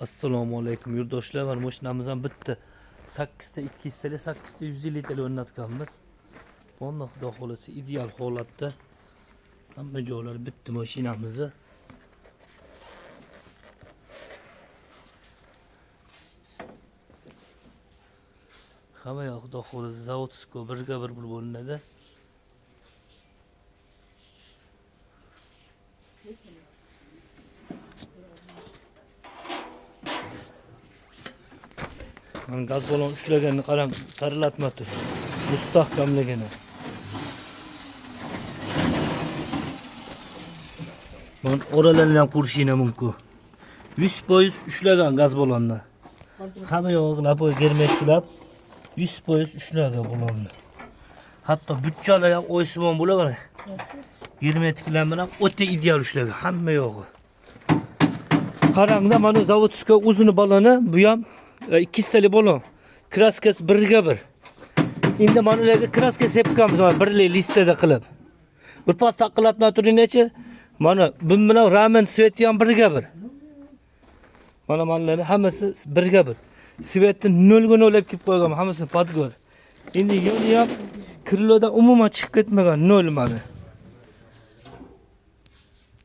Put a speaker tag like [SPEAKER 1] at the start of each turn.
[SPEAKER 1] Assalomu alaykum yurtdoshlar. Mana mashinamiz ham bitti. 8 ta 200 tali, 8 ta 150 tali o'rnatganmiz. Bunda xudo xolasa ideal holatda. Hamma joylari bitti mashinamizni. Hamma yoq xudo xolasa zavodsko birga bir bo'lib o'rnadi. Mana gaz balon ushlaganini qarang, tarilatma tur. Mustahkamligini. Mana oralarni ham qurishina mumkin. 100% ushlagan gaz balonni. Hamma yog'i lapoy germetkilab 100% ushlagan balonni. Hatto butchalar ham o'ysimon bo'laveradi. Germetklar bilan o'ta ideal ushlagan hamma yog'i. Qarangda mana zavodsko uzun baloni, bu ham 2 tali balon. Kraskasi 1:1. Endi mana ularga kraska sepganmiz, mana birli listada qilib. Bir pas taqqilatma turingchi. Mana bu bilan ramen sveti ham 1:1. Mana manlarning hammasi 1:1. Svetni 0 ga 0 kelib qo'ygan, hammasini podgor. Endi yo'li ham krilodan umuman chiqib ketmagan 0 mana.